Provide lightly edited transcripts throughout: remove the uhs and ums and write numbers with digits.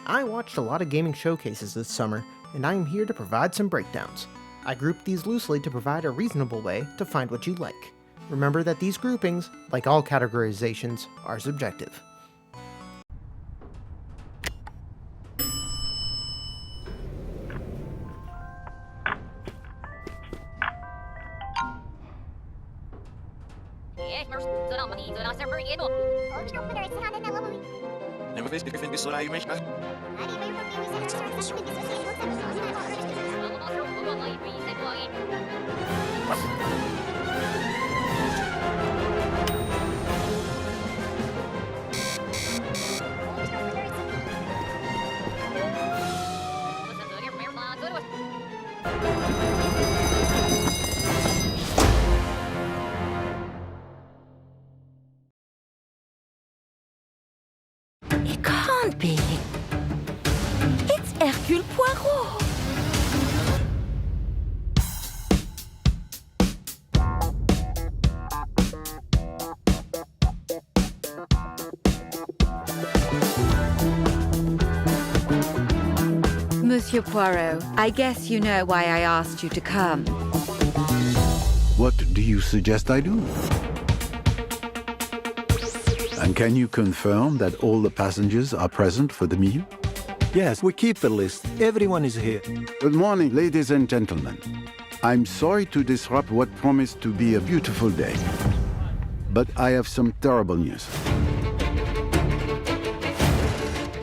I watched a lot of gaming showcases this summer, and I am here to provide some breakdowns. I grouped these loosely to provide a reasonable way to find what you like. Remember that these groupings, like all categorizations, are subjective. It can't be. It's Hercule Poirot. Monsieur Poirot, I guess you know why I asked you to come. What do you suggest I do? And can you confirm that all the passengers are present for the meal? Yes, we keep the list. Everyone is here. Good morning, ladies and gentlemen. I'm sorry to disrupt what promised to be a beautiful day, but I have some terrible news.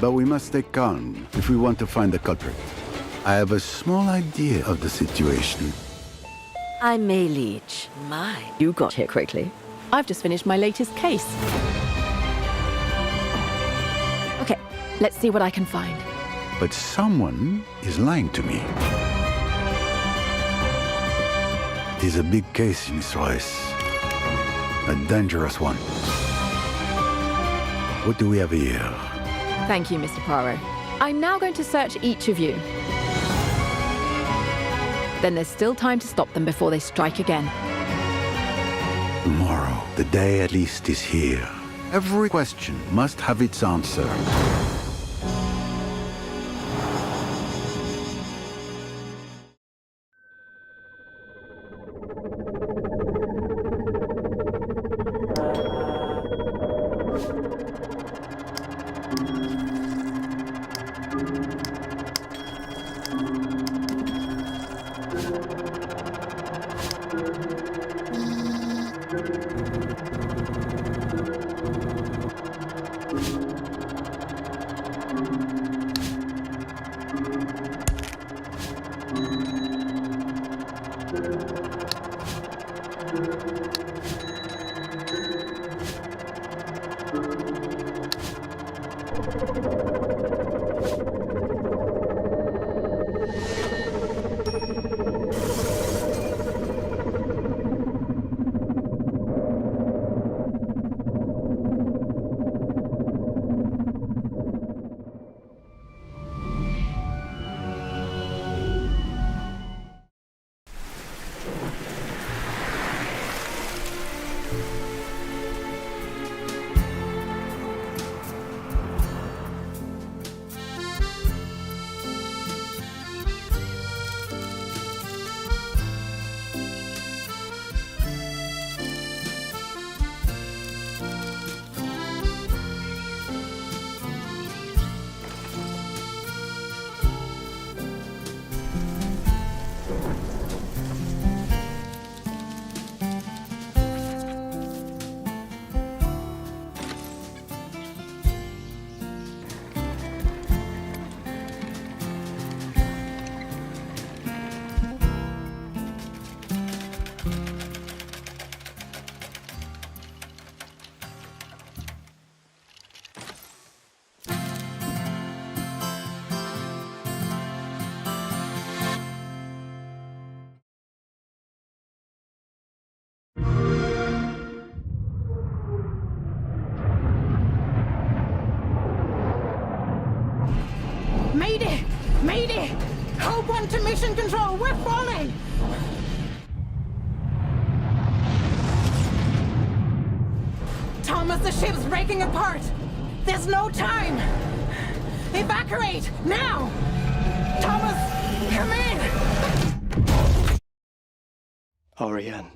But we must stay calm if we want to find the culprit. I have a small idea of the situation. I'm May Leach. My, you got here quickly. I've just finished my latest case. Okay, let's see what I can find. But someone is lying to me. It is a big case, Miss Royce. A dangerous one. What do we have here? Thank you, Mr. Poirot. I'm now going to search each of you. Then there's still time to stop them before they strike again. Tomorrow, the day at least is here. Every question must have its answer. Mayday! Mayday! Code 1 to mission control, we're falling! Thomas, the ship's breaking apart! There's no time! Evacuate! Evacuate! Now! Thomas, come in! Ariane,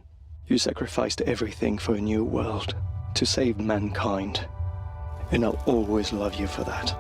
you sacrificed everything for a new world, to save mankind. And I'll always love you for that.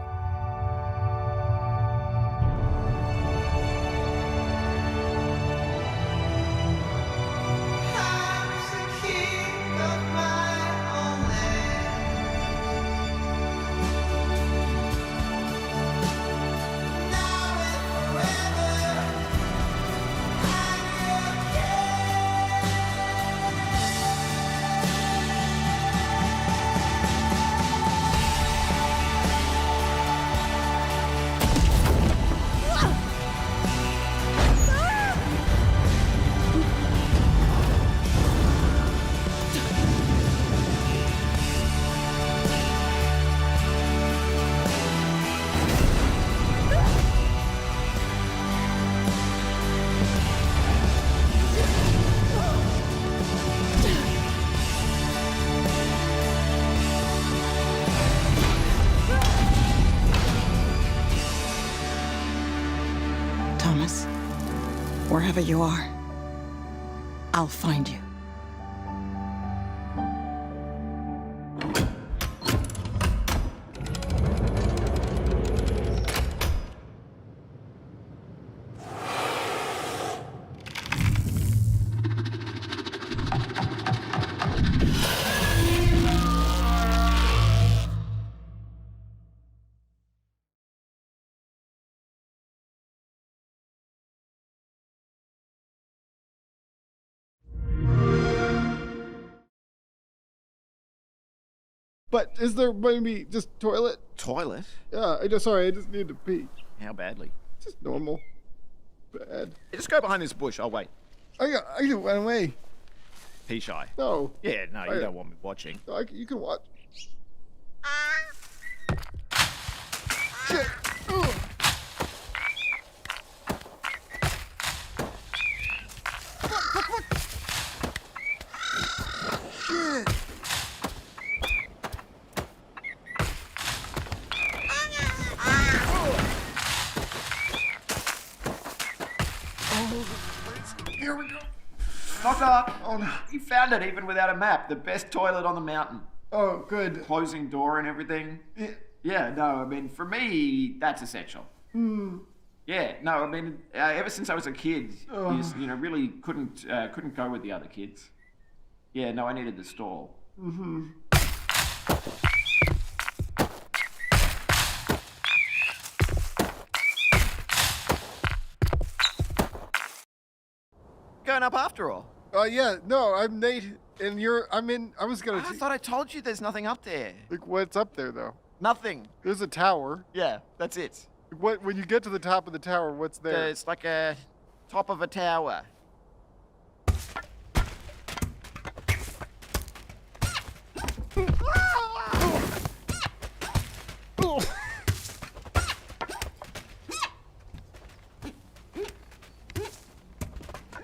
Thomas, wherever you are, I'll find you. But is there maybe just toilet? Toilet? Yeah, I just need to pee. How badly? Just normal. Bad. Just go behind this bush. I'll wait. I can run away. Pee shy. No. Yeah, no, you don't want me watching. No, you can watch. Shit. Ugh. Shit. Here we go. Knock knock. Oh no. You found it even without a map. The best toilet on the mountain. Oh, good. Closing door and everything. Yeah, no, I mean, for me, that's essential. Yeah, no, I mean, ever since I was a kid, you know, really couldn't go with the other kids. Yeah, no, I needed the stall. Going up after all. Yeah, no, I'm Nate, and I was gonna... I thought I told you there's nothing up there. Like, what's up there, though? Nothing. There's a tower. Yeah, that's it. When you get to the top of the tower, what's there? It's like a top of a tower.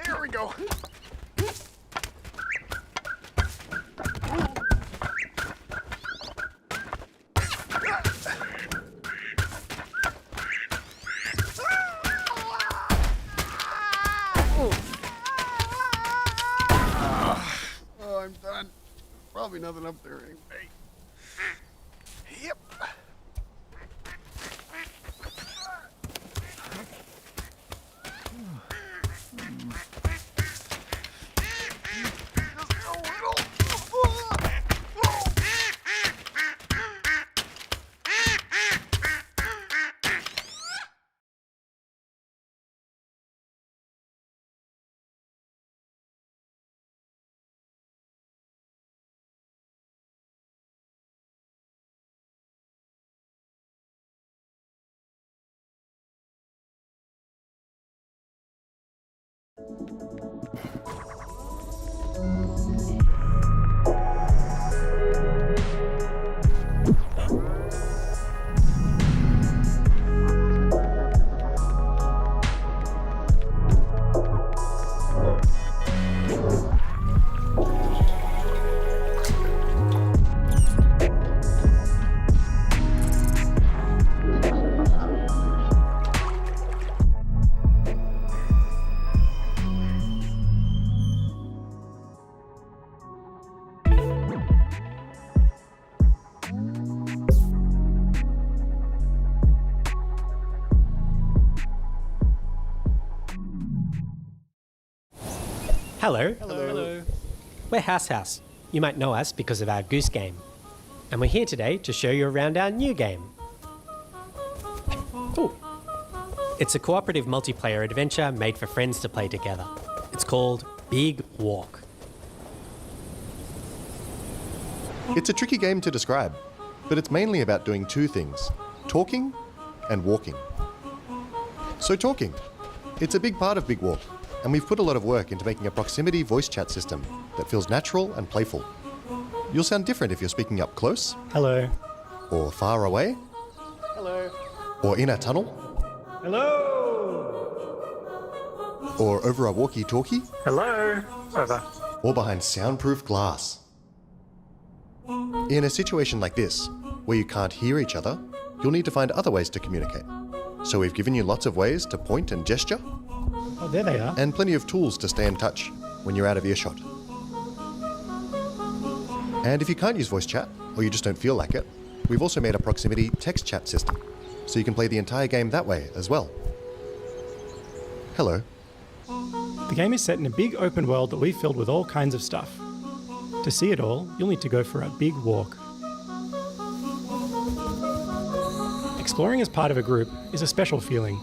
There we go. Oh, I'm done. Probably nothing up there anyway. Yep. Hello. Hello. We're House. You might know us because of our Goose Game. And we're here today to show you around our new game. Ooh. It's a cooperative multiplayer adventure made for friends to play together. It's called Big Walk. It's a tricky game to describe, but it's mainly about doing two things: talking and walking. So talking. It's a big part of Big Walk, and we've put a lot of work into making a proximity voice chat system that feels natural and playful. You'll sound different if you're speaking up close. Hello. Or far away. Hello. Or in a tunnel. Hello. Or over a walkie-talkie. Hello. Over. Or behind soundproof glass. In a situation like this, where you can't hear each other, you'll need to find other ways to communicate. So we've given you lots of ways to point and gesture. Oh, there they are. And plenty of tools to stay in touch when you're out of earshot. And if you can't use voice chat, or you just don't feel like it, we've also made a proximity text chat system, so you can play the entire game that way as well. Hello. The game is set in a big open world that we've filled with all kinds of stuff. To see it all, you'll need to go for a big walk. Exploring as part of a group is a special feeling.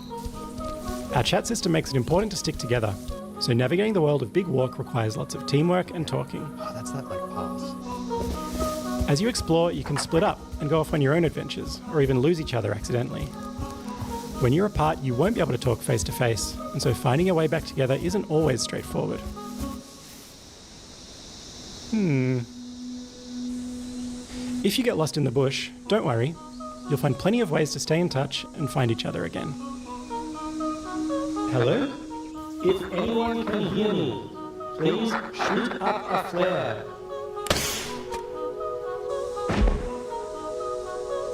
Our chat system makes it important to stick together, so navigating the world of Big Walk requires lots of teamwork and talking. Oh, that's not like Paws. As you explore, you can split up and go off on your own adventures, or even lose each other accidentally. When you're apart, you won't be able to talk face to face, and so finding your way back together isn't always straightforward. If you get lost in the bush, don't worry. You'll find plenty of ways to stay in touch and find each other again. Hello? If anyone can hear me, please shoot up a flare.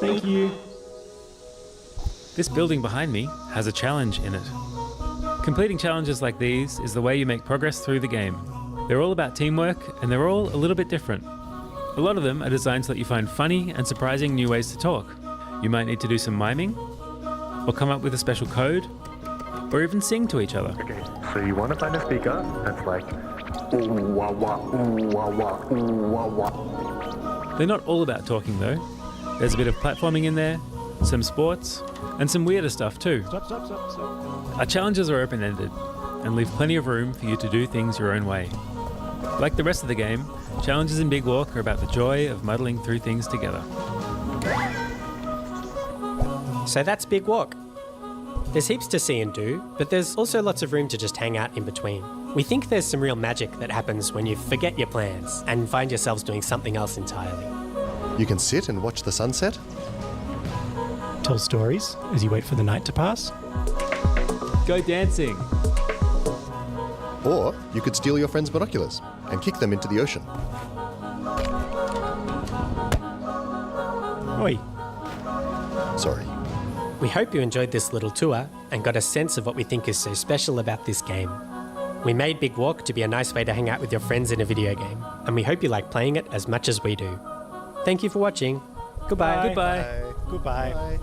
Thank you. This building behind me has a challenge in it. Completing challenges like these is the way you make progress through the game. They're all about teamwork, and they're all a little bit different. A lot of them are designed so that you find funny and surprising new ways to talk. You might need to do some miming, or come up with a special code, or even sing to each other. Okay, so you want to find a speaker that's like ooh wah wah, ooh wah wah, ooh wah wah. They're not all about talking though. There's a bit of platforming in there, some sports, and some weirder stuff too. Stop. Our challenges are open-ended, and leave plenty of room for you to do things your own way. Like the rest of the game, challenges in Big Walk are about the joy of muddling through things together. So that's Big Walk. There's heaps to see and do, but there's also lots of room to just hang out in between. We think there's some real magic that happens when you forget your plans and find yourselves doing something else entirely. You can sit and watch the sunset. Tell stories as you wait for the night to pass. Go dancing. Or you could steal your friend's binoculars and kick them into the ocean. Oi. Sorry. We hope you enjoyed this little tour and got a sense of what we think is so special about this game. We made Big Walk to be a nice way to hang out with your friends in a video game, and we hope you like playing it as much as we do. Thank you for watching. Goodbye. Goodbye. Goodbye.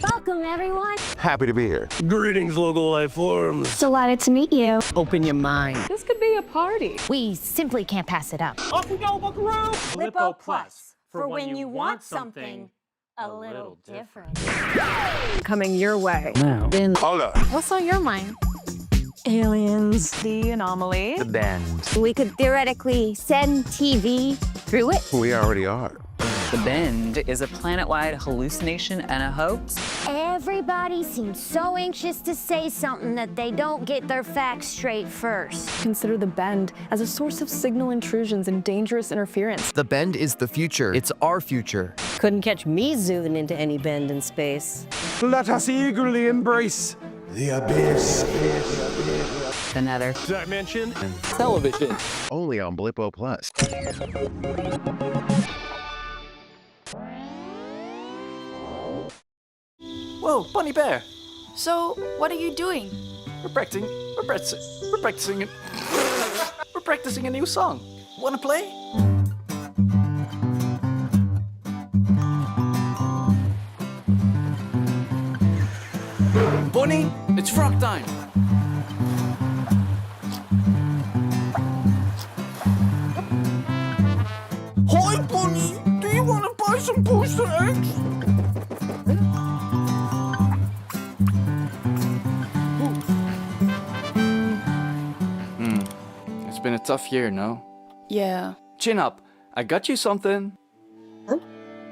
Welcome, everyone. Happy to be here. Greetings, local life forms. Delighted to meet you. Open your mind. This could be a party. We simply can't pass it up. Off we go, buckaroo! Blippo Plus, for when you want something a little different. Coming your way. Now. Hola. What's on your mind? Aliens. The anomaly. The bend. We could theoretically send TV through it. We already are. The Bend is a planet-wide hallucination and a hoax. Everybody seems so anxious to say something that they don't get their facts straight first. Consider the Bend as a source of signal intrusions and dangerous interference. The Bend is the future. It's our future. Couldn't catch me zooming into any bend in space. Let us eagerly embrace the abyss. The Nether. Dimension. Television. Only on Blippo Plus. Whoa, Bunny Bear! So, what are you doing? We're practicing a new song. Wanna play? Bonnie, it's Frogtime. Hi, Bonnie. Do you want to buy some booster eggs? It's been a tough year, no? Yeah. Chin up. I got you something.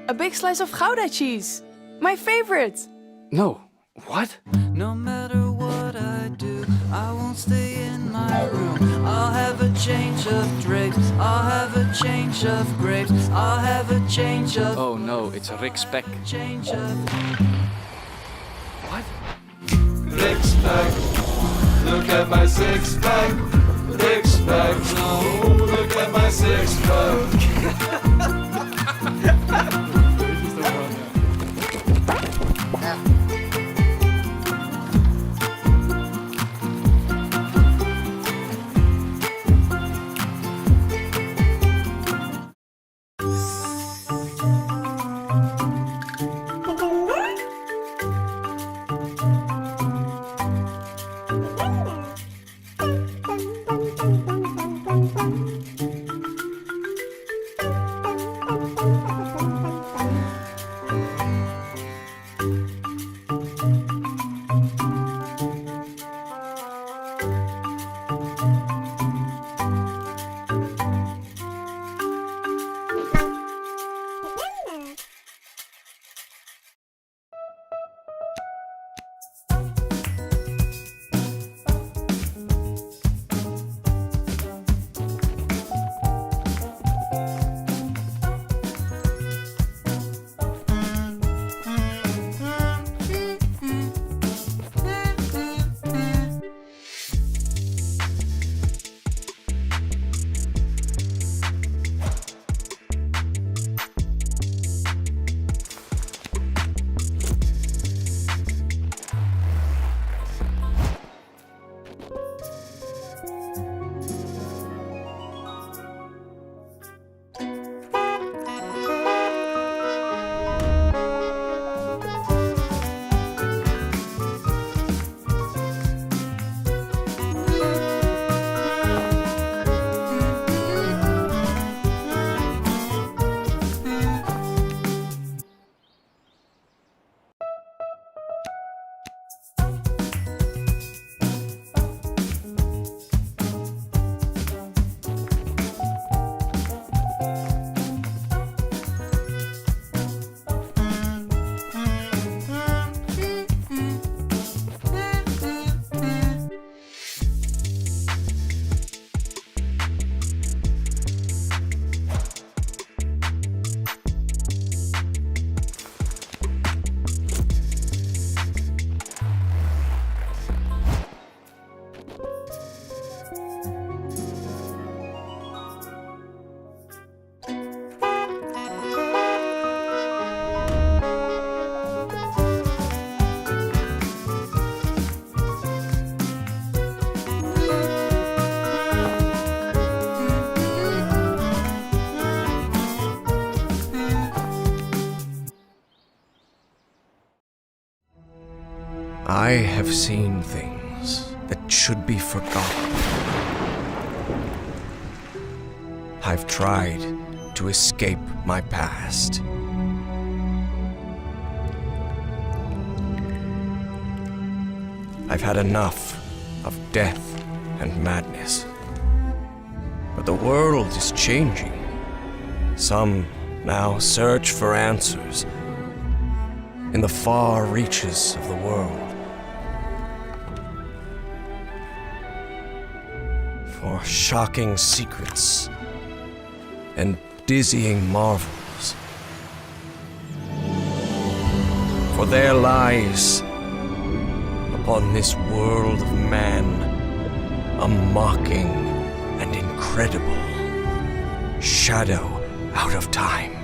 A big slice of Gouda cheese. My favorite. No. What? No matter what I do, I won't stay in my room. I'll have a change of drapes. I'll have a change of grapes. I'll have a change of... Oh no, it's Rick's pack. Change of... What? Rick's pack. Look at my six pack. Rick's pack. No, look at my six pack. I have seen things that should be forgotten. I've tried to escape my past. I've had enough of death and madness. But the world is changing. Some now search for answers in the far reaches of the world. For shocking secrets and dizzying marvels. For there lies, upon this world of man, a mocking and incredible shadow out of time.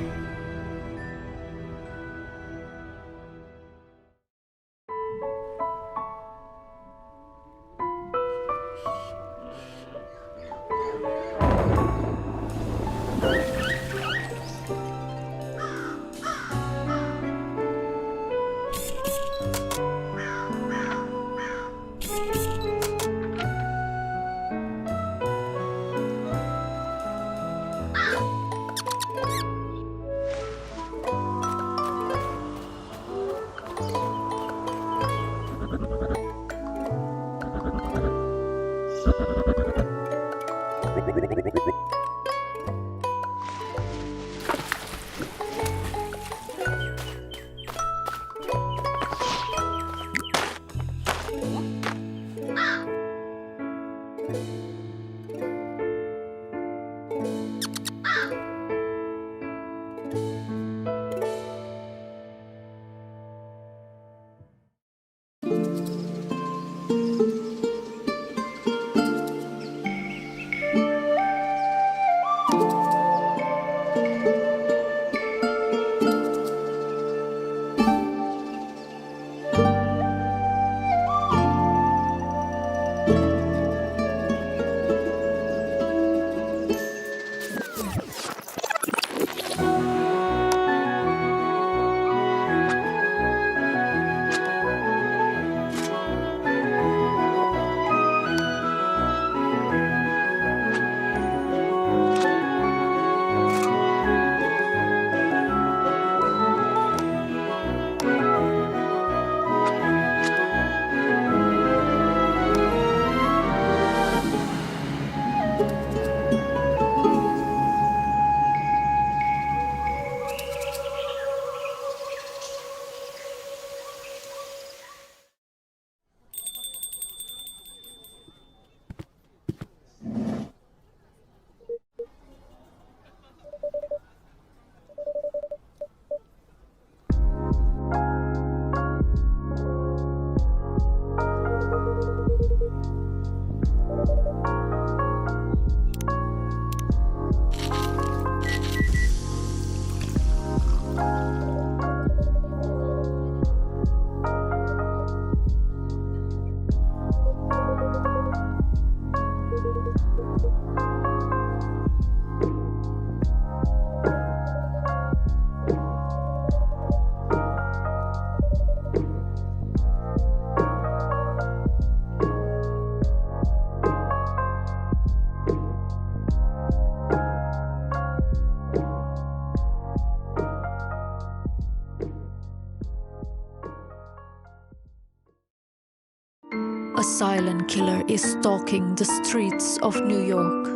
A silent killer is stalking the streets of New York,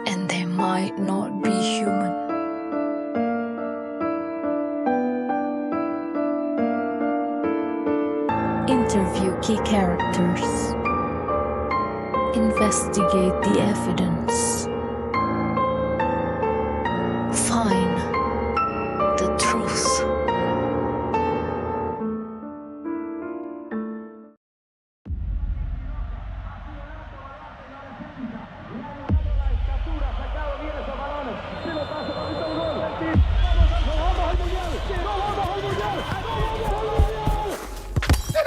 and they might not be human. Interview key characters. Investigate the evidence. Find the truth.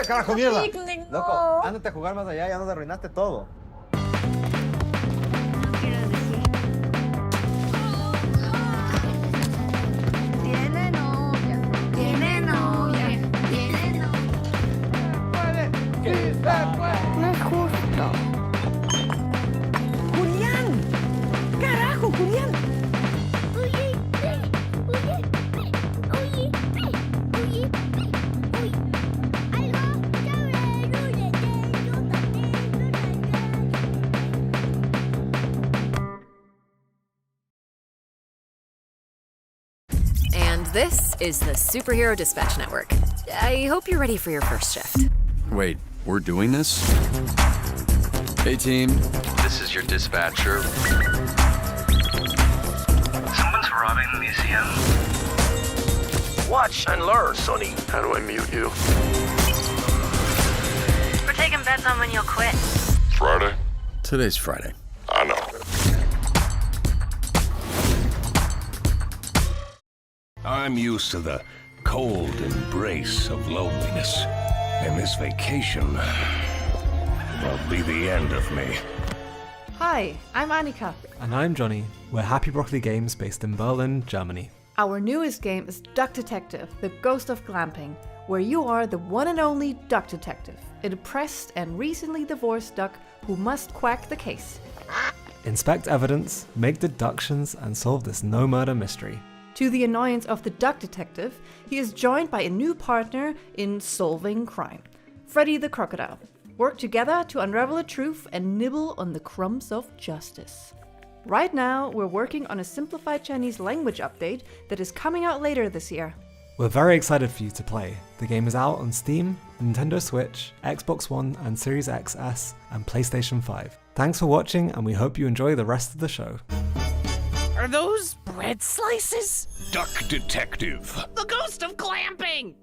¡Carajo, mierda! Loco, ándate a jugar más allá, ya nos arruinaste todo. Tiene novia, tiene novia, tiene novia. No es justo. ¡Julián! ¡Carajo, Julián! This is the Superhero Dispatch Network. I hope you're ready for your first shift. Wait, we're doing this? Hey team, this is your dispatcher. Someone's robbing the museum. Watch and learn, Sonny. How do I mute you? We're taking bets on when you'll quit. Friday? Today's Friday. I know. I'm used to the cold embrace of loneliness, and this vacation will be the end of me. Hi, I'm Annika. And I'm Johnny. We're Happy Broccoli Games based in Berlin, Germany. Our newest game is Duck Detective, the Ghost of Glamping, where you are the one and only duck detective, a depressed and recently divorced duck who must quack the case. Inspect evidence, make deductions, and solve this no-murder mystery. To the annoyance of the duck detective, he is joined by a new partner in solving crime, Freddy the Crocodile. Work together to unravel the truth and nibble on the crumbs of justice. Right now, we're working on a simplified Chinese language update that is coming out later this year. We're very excited for you to play. The game is out on Steam, Nintendo Switch, Xbox One and Series XS, and PlayStation 5. Thanks for watching, and we hope you enjoy the rest of the show. Are those bread slices? Duck Detective. The ghost of glamping!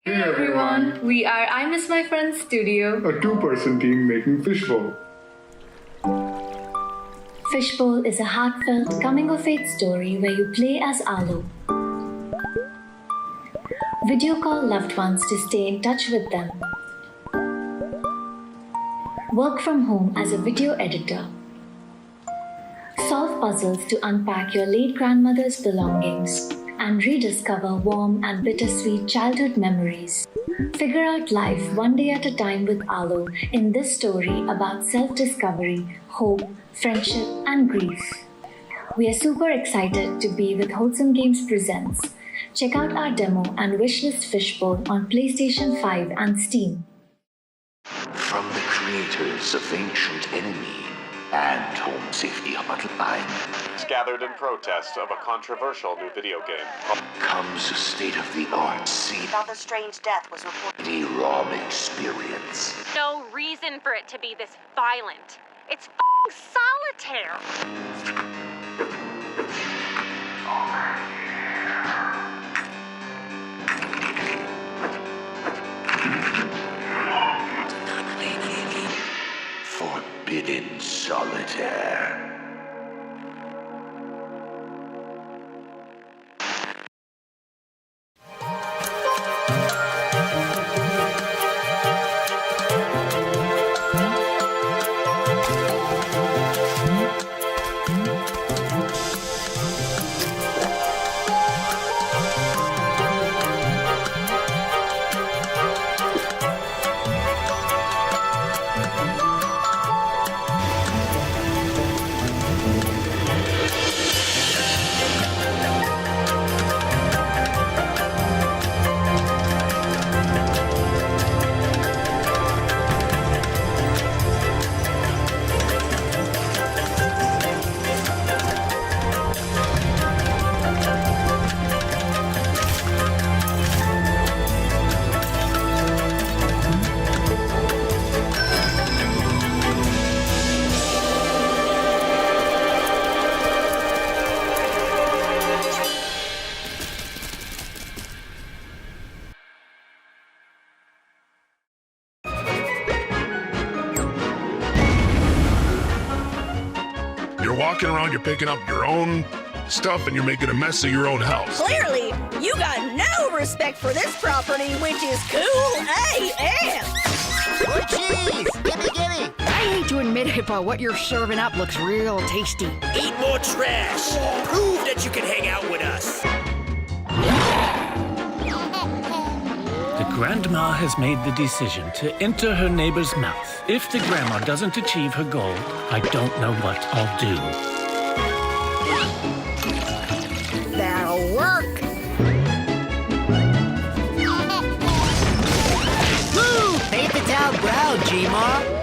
Hey everyone, we are I Miss My Friends Studio, a 2-person team making Fishbowl. Fishbowl is a heartfelt coming-of-age story where you play as Alo. Video call loved ones to stay in touch with them. Work from home as a video editor. Solve puzzles to unpack your late grandmother's belongings and rediscover warm and bittersweet childhood memories. Figure out life one day at a time with Alo in this story about self-discovery, hope, friendship, and grief. We are super excited to be with Wholesome Games Presents. Check out our demo and wishlist Fishbowl on PlayStation 5 and Steam. From the creators of Ancient Enemy and Home Safety Hotline gathered in protest of a controversial new video game comes a state-of-the-art scene. Another strange death was reported. A raw experience. No reason for it to be this violent. It's f***ing Solitaire. Forbidden Solitaire. You're walking around, you're picking up your own stuff and you're making a mess of your own house. Clearly, you got no respect for this property, which is cool AF. Oh, cheese! Gimme! I hate to admit it, but what you're serving up looks real tasty. Eat more trash. Prove that you can hang out with us. The grandma has made the decision to enter her neighbor's mouth. If the grandma doesn't achieve her goal, I don't know what I'll do. That'll work. Woo! Paint the town brown, G-Ma.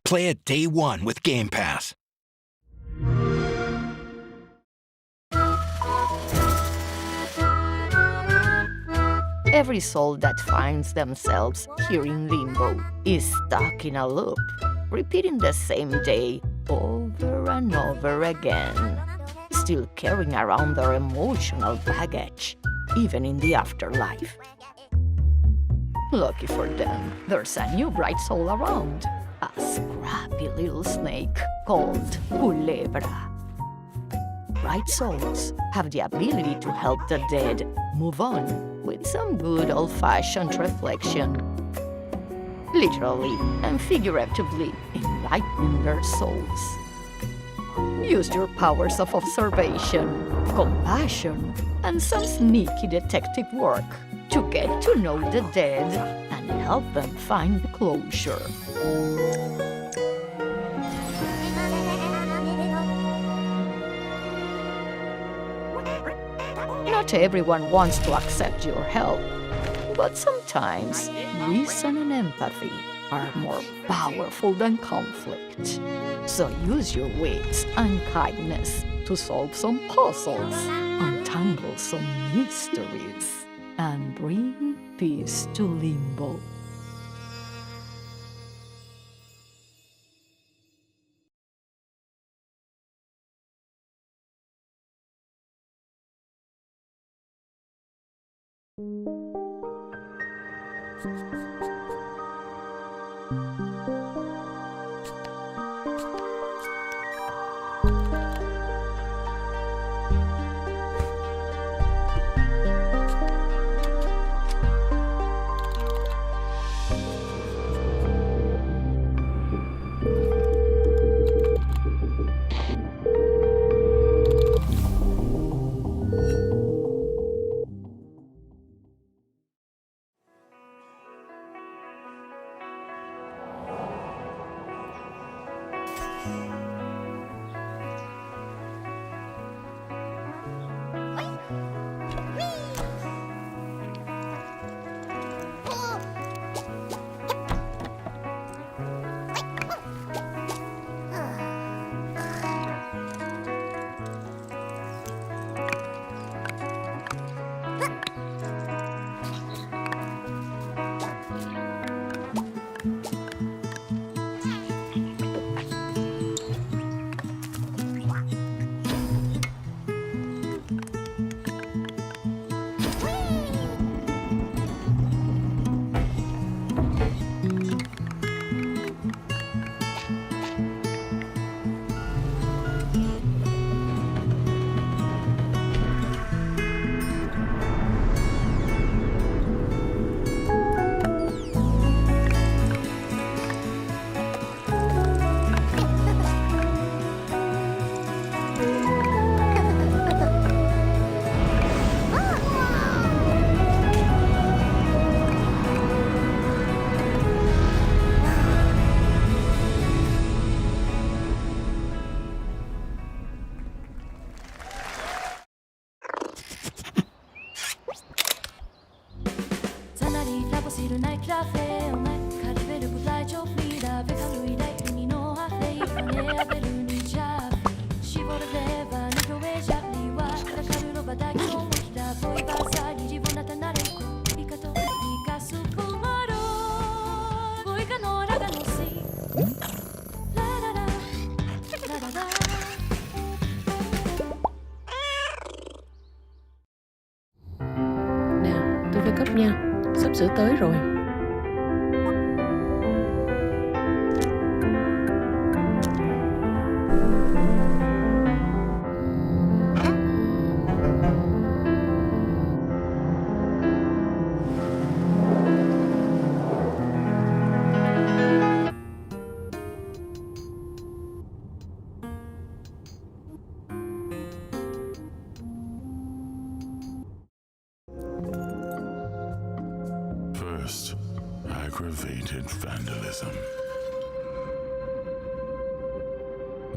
Play it day one with Game Pass. Every soul that finds themselves here in Limbo is stuck in a loop, repeating the same day over and over again, still carrying around their emotional baggage, even in the afterlife. Lucky for them, there's a new bright soul around, a scrappy little snake called Kulebra. Bright souls have the ability to help the dead move on with some good old-fashioned reflection, literally and figuratively enlightening their souls. Use your powers of observation, compassion, and some sneaky detective work to get to know the dead and help them find closure. Not everyone wants to accept your help, but sometimes reason and empathy are more powerful than conflict. So use your wits and kindness to solve some puzzles, untangle some mysteries, and bring peace to Limbo. Cấp nha, sắp sửa tới rồi. First, aggravated vandalism.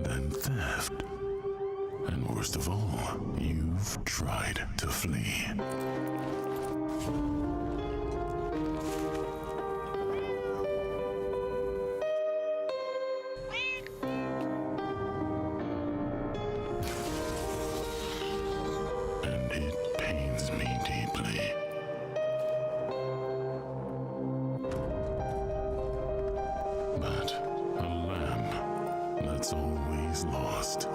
Then theft. And worst of all, you've tried to flee. it's always lost.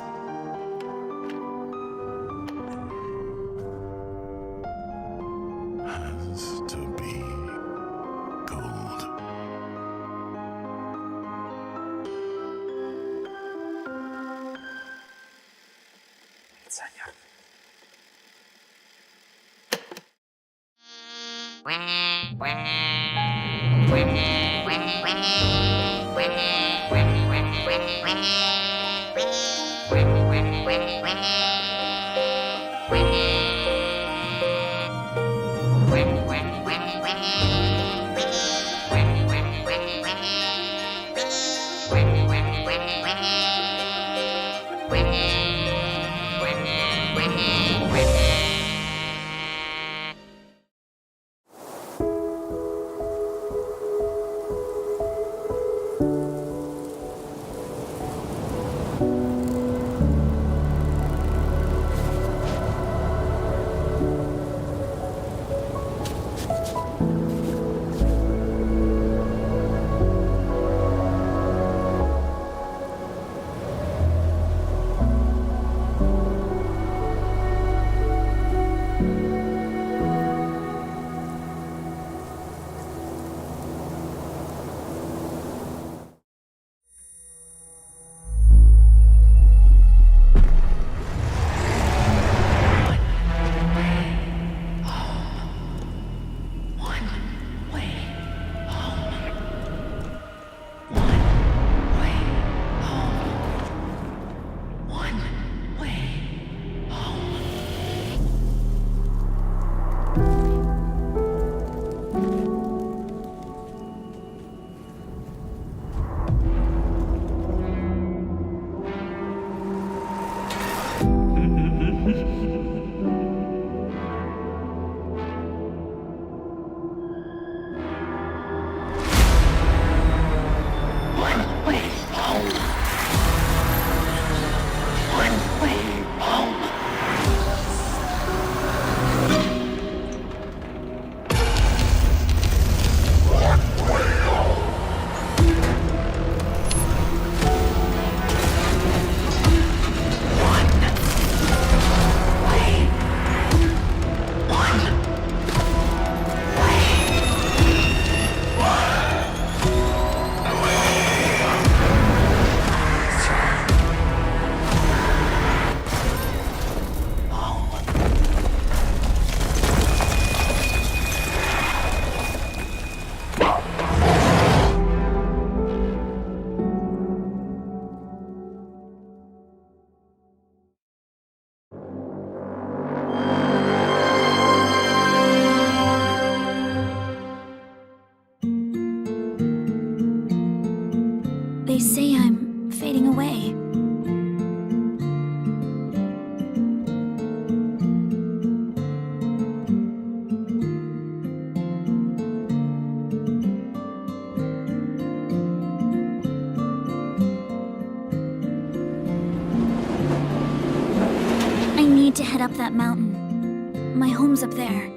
Has to be gold. They say I'm fading away. I need to head up that mountain. My home's up there.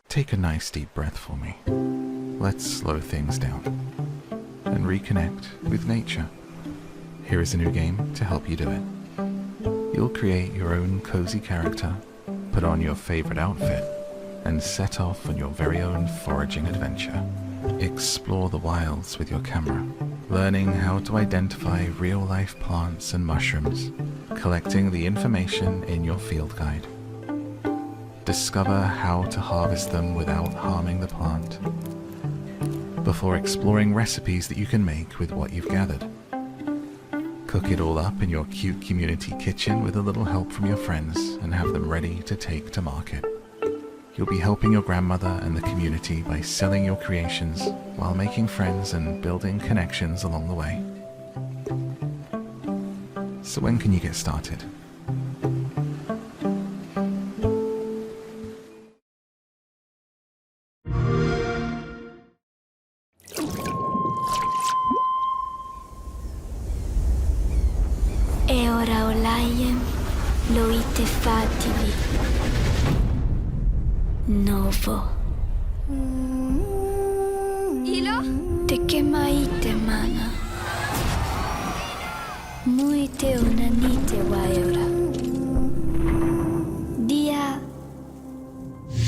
Take a nice deep breath for me. Let's slow things down and reconnect with nature. Here is a new game to help you do it. You'll create your own cozy character, put on your favorite outfit, and set off on your very own foraging adventure. Explore the wilds with your camera, learning how to identify real-life plants and mushrooms, collecting the information in your field guide. Discover how to harvest them without harming the plant, before exploring recipes that you can make with what you've gathered. Cook it all up in your cute community kitchen with a little help from your friends and have them ready to take to market. You'll be helping your grandmother and the community by selling your creations while making friends and building connections along the way. So when can you get started? E ora olaiem loite fativi. Novo. Ilo? Te kemaite mana. Muite unanite waeora. Dia.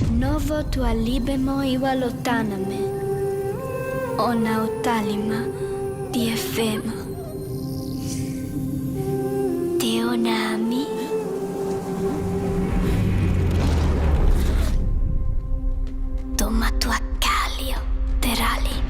Novo tua libemo iwa lotaname. Ona utalima di efema. Teonami. Toma tua calio, terali.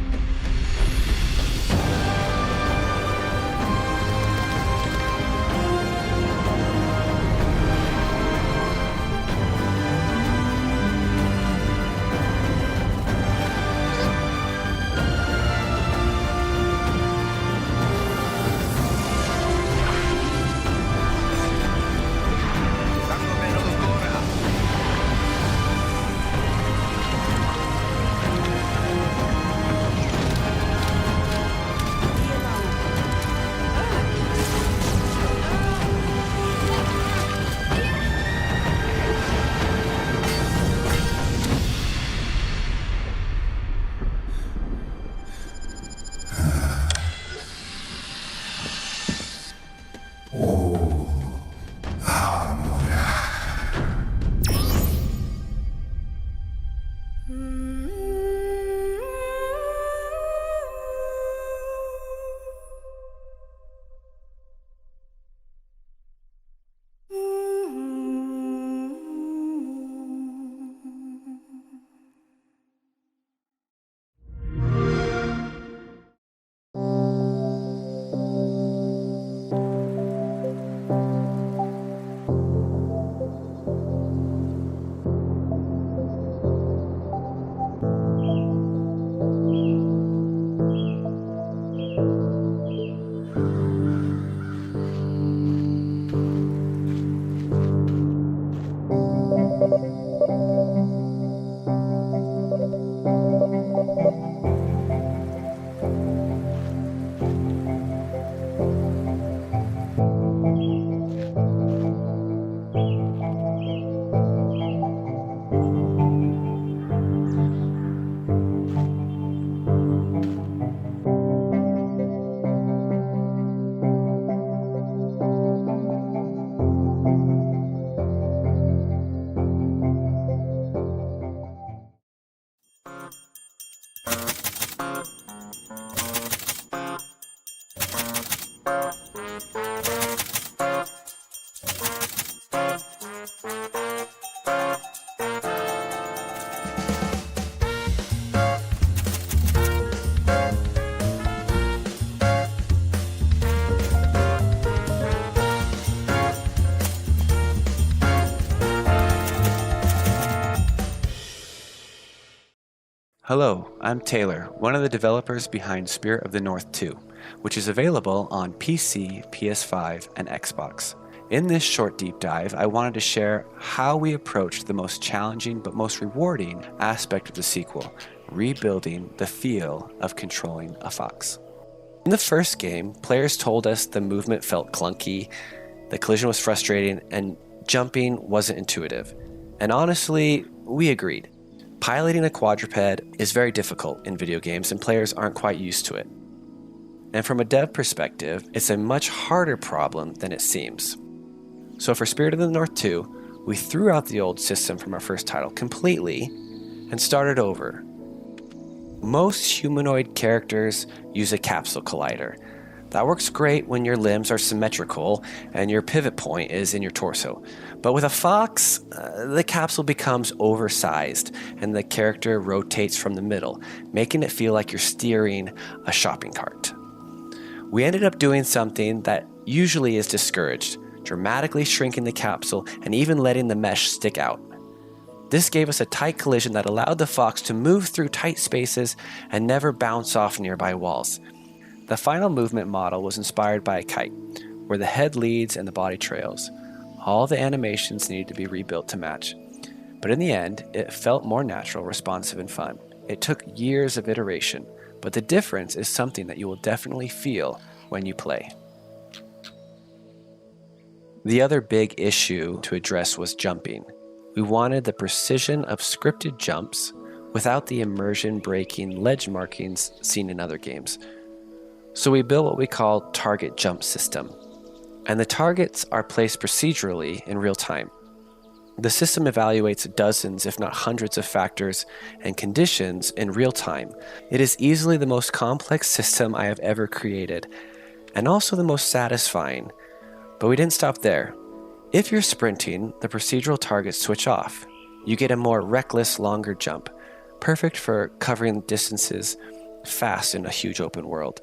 Hello, I'm Taylor, one of the developers behind Spirit of the North 2, which is available on PC, PS5, and Xbox. In this short deep dive, I wanted to share how we approached the most challenging but most rewarding aspect of the sequel, rebuilding the feel of controlling a fox. In the first game, players told us the movement felt clunky, the collision was frustrating, and jumping wasn't intuitive. And honestly, we agreed. Piloting a quadruped is very difficult in video games and players aren't quite used to it. And from a dev perspective, it's a much harder problem than it seems. So for Spirit of the North 2, we threw out the old system from our first title completely and started over. Most humanoid characters use a capsule collider. That works great when your limbs are symmetrical and your pivot point is in your torso. But with a fox, the capsule becomes oversized and the character rotates from the middle, making it feel like you're steering a shopping cart. We ended up doing something that usually is discouraged, dramatically shrinking the capsule and even letting the mesh stick out. This gave us a tight collision that allowed the fox to move through tight spaces and never bounce off nearby walls. The final movement model was inspired by a kite. where the head leads and the body trails. All the animations needed to be rebuilt to match. But in the end, it felt more natural, responsive, and fun. It took years of iteration, but the difference is something that you will definitely feel when you play. The other big issue to address was jumping. We wanted the precision of scripted jumps without the immersion-breaking ledge markings seen in other games. So we built what we call target jump system. And the targets are placed procedurally in real time. The system evaluates dozens, if not hundreds of factors and conditions in real time. It is easily the most complex system I have ever created, and also the most satisfying. But we didn't stop there. If you're sprinting, the procedural targets switch off. You get a more reckless, longer jump, perfect for covering distances fast in a huge open world.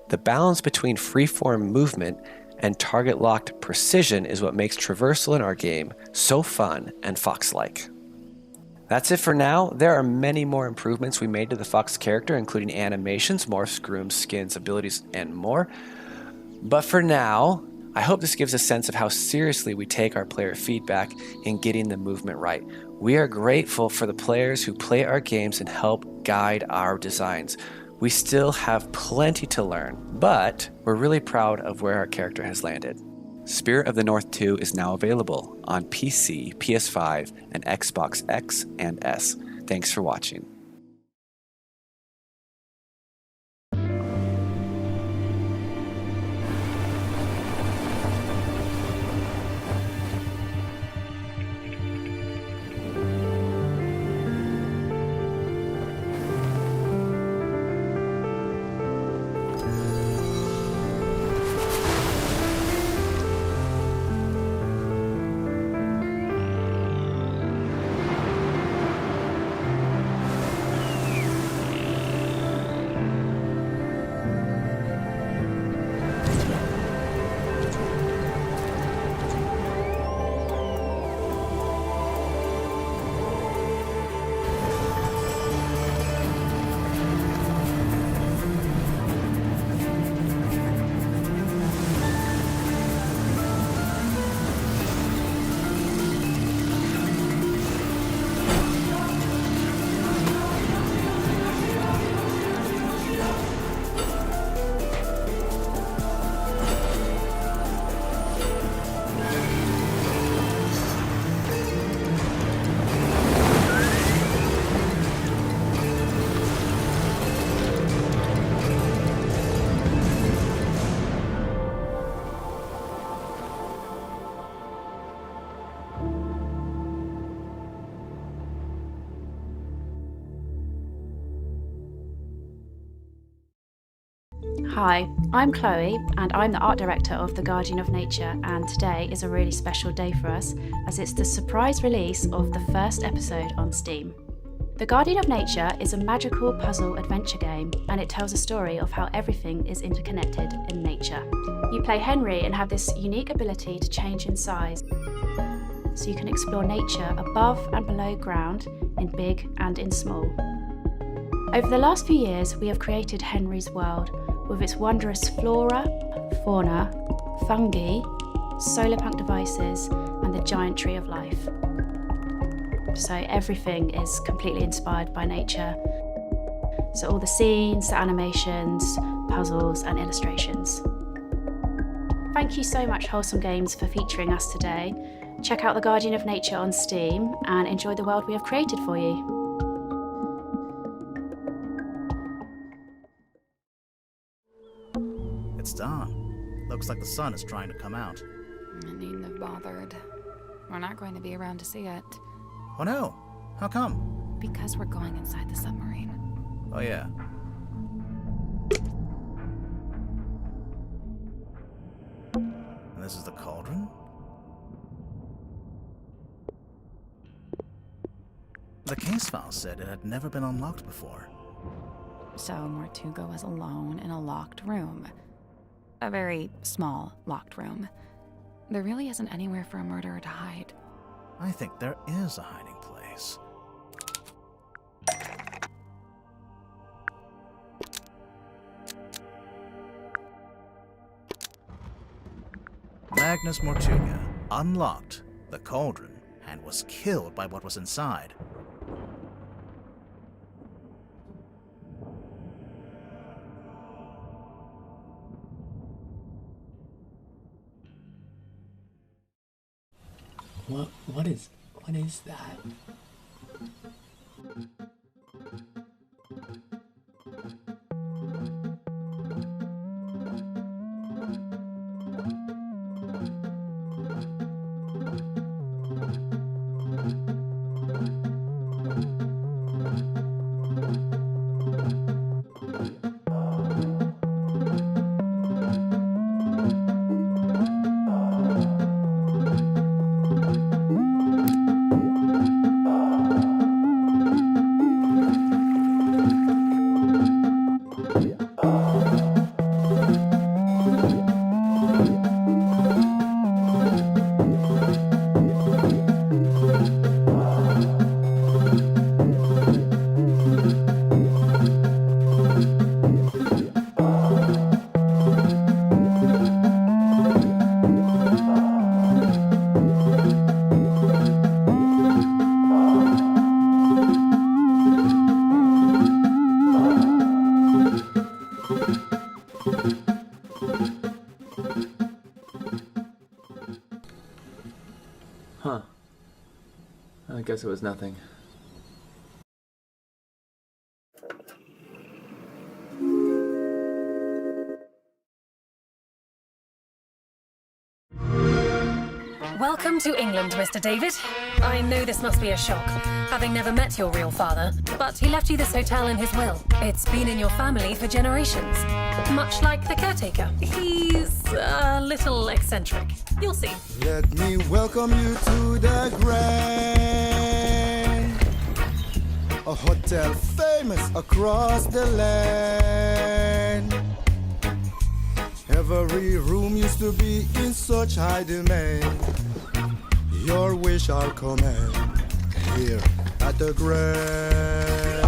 The balance between freeform movement and target-locked precision is what makes traversal in our game so fun and fox-like. That's it for now. There are many more improvements we made to the fox character, including animations, morphs, grooms, skins, abilities, and more. But for now, I hope this gives a sense of how seriously we take our player feedback in getting the movement right. We are grateful for the players who play our games and help guide our designs. We still have plenty to learn, but we're really proud of where our character has landed. Spirit of the North 2 is now available on PC, PS5, and Xbox X and S. Thanks for watching. Hi, I'm Chloe and I'm the art director of The Guardian of Nature, and today is a really special day for us as it's the surprise release of the first episode on Steam. The Guardian of Nature is a magical puzzle adventure game, and it tells a story of how everything is interconnected in nature. You play Henry and have this unique ability to change in size, so you can explore nature above and below ground, in big and in small. Over the last few years, we have created Henry's world, with its wondrous flora, fauna, fungi, solar punk devices, and the giant tree of life. So everything is completely inspired by nature. So all the scenes, the animations, puzzles, and illustrations. Thank you so much, Wholesome Games, for featuring us today. Check out The Guardian of Nature on Steam and enjoy the world we have created for you. It's dawn. Looks like the sun is trying to come out. I needn't have bothered. We're not going to be around to see it. Oh no! How come? Because we're going inside the submarine. Oh yeah. And this is the cauldron? The case file said it had never been unlocked before. So Mortugo was alone in a locked room. A very small locked room. There really isn't anywhere for a murderer to hide. I think there is a hiding place. Magnus Mortuga unlocked the cauldron and was killed by what was inside. What is that? Huh. I guess it was nothing. Welcome to England, Mr. David. I know this must be a shock, having never met your real father, but he left you this hotel in his will. It's been in your family for generations, much like the caretaker. He's a little eccentric. You'll see. Let me welcome you to the Grand, a hotel famous across the land. Every room used to be in such high demand. Your wish I'll command here at the Grand.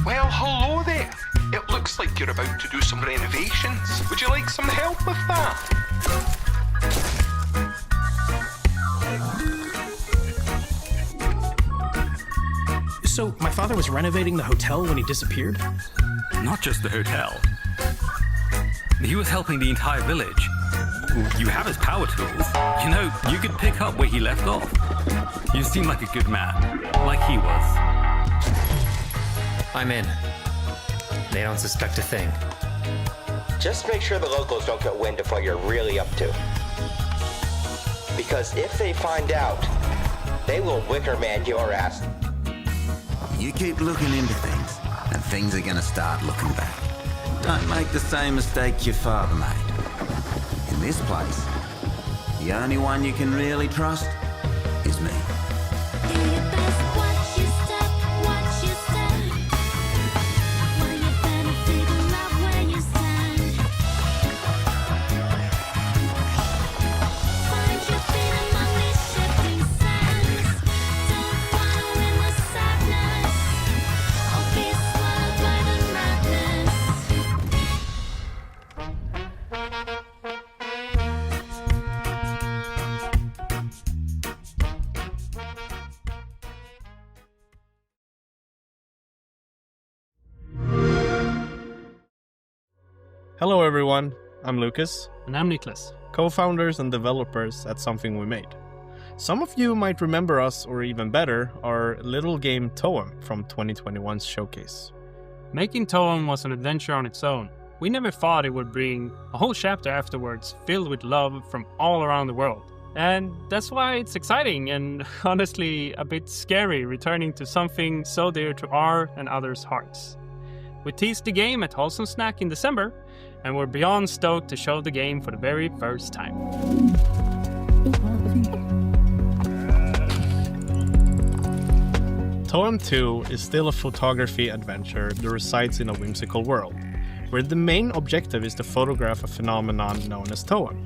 Well, hello there. It looks like you're about to do some renovations. Would you like some help with that? So, my father was renovating the hotel when he disappeared? Not just the hotel. He was helping the entire village. You have his power tools. You know, you could pick up where he left off. You seem like a good man, like he was. I'm in. They don't suspect a thing. Just make sure the locals don't get wind of what you're really up to. Because if they find out, they will wicker man your ass. You keep looking into things, and things are gonna start looking back. Don't make the same mistake your father made. In this place, the only one you can really trust is me. Hello everyone, I'm Lucas. And I'm Niklas. Co-founders and developers at Something We Made. Some of you might remember us, or even better, our little game Toem from 2021's showcase. Making Toem was an adventure on its own. We never thought it would bring a whole chapter afterwards filled with love from all around the world. And that's why it's exciting and honestly a bit scary returning to something so dear to our and others' hearts. We teased the game at Wholesome Snack in December, and we're beyond stoked to show the game for the very first time. Toem 2 is still a photography adventure that resides in a whimsical world, where the main objective is to photograph a phenomenon known as Toem.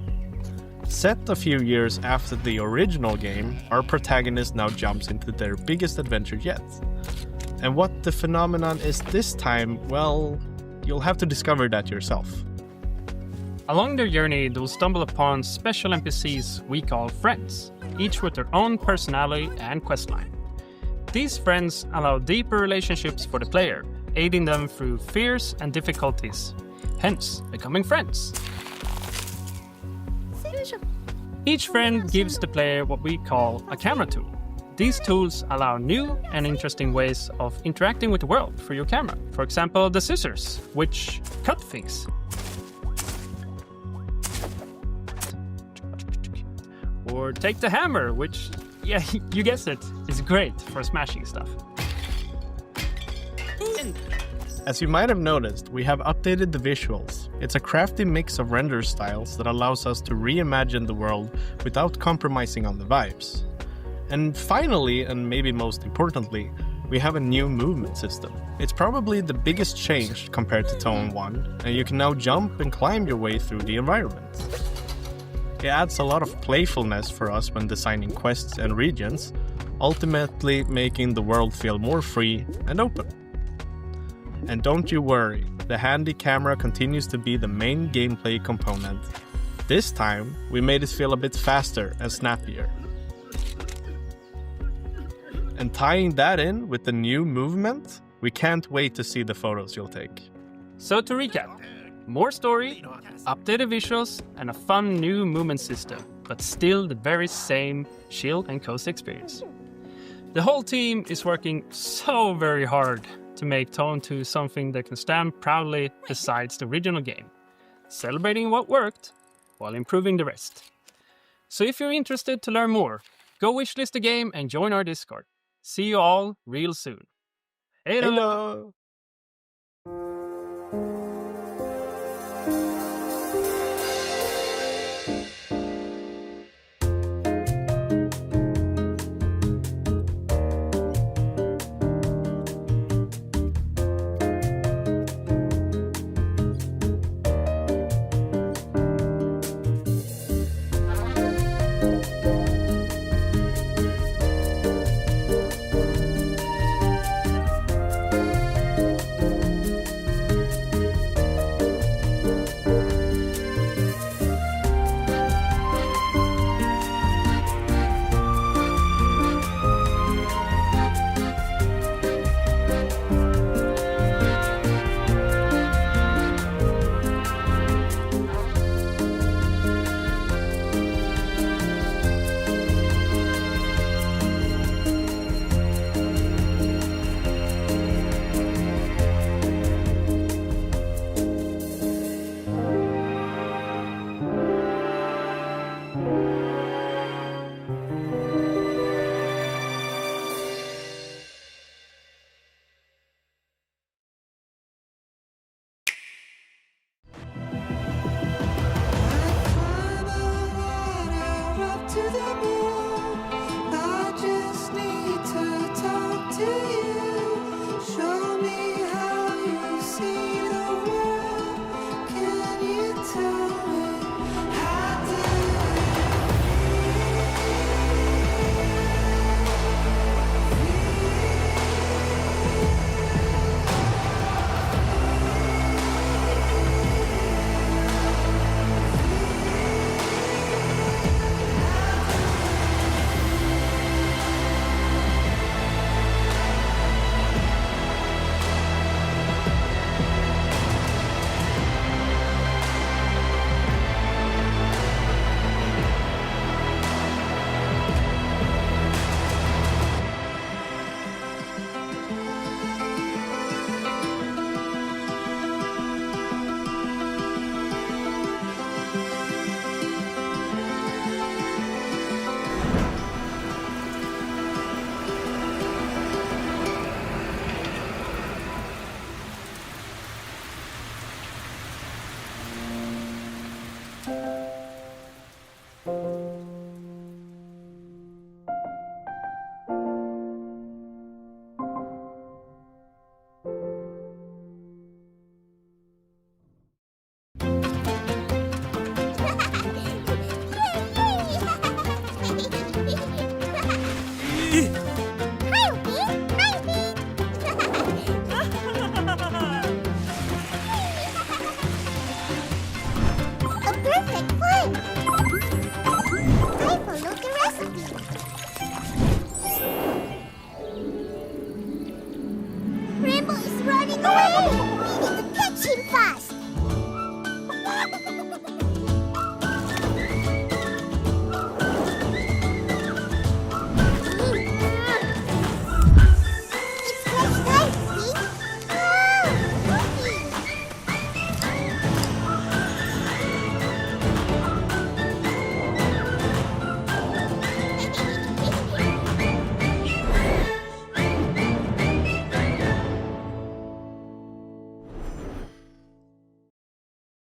Set a few years after the original game, our protagonist now jumps into their biggest adventure yet. And what the phenomenon is this time, well, you'll have to discover that yourself. Along their journey, they'll stumble upon special NPCs we call friends, each with their own personality and questline. These friends allow deeper relationships for the player, aiding them through fears and difficulties, hence becoming friends. Each friend gives the player what we call a camera tool. These tools allow new and interesting ways of interacting with the world through your camera. For example, the scissors, which cut things. Or take the hammer, which, yeah, you guessed it, is great for smashing stuff. As you might have noticed, we have updated the visuals. It's a crafty mix of render styles that allows us to reimagine the world without compromising on the vibes. And finally, and maybe most importantly, we have a new movement system. It's probably the biggest change compared to Tone 1, and you can now jump and climb your way through the environment. It adds a lot of playfulness for us when designing quests and regions, ultimately making the world feel more free and open. And don't you worry, the handy camera continues to be the main gameplay component. This time, we made it feel a bit faster and snappier. And tying that in with the new movement, we can't wait to see the photos you'll take. So to recap, more story, updated visuals, and a fun new movement system, but still the very same chill and cozy experience. The whole team is working so very hard to make Tone 2 something that can stand proudly besides the original game, celebrating what worked while improving the rest. So if you're interested to learn more, go wishlist the game and join our Discord. See you all real soon. Hello!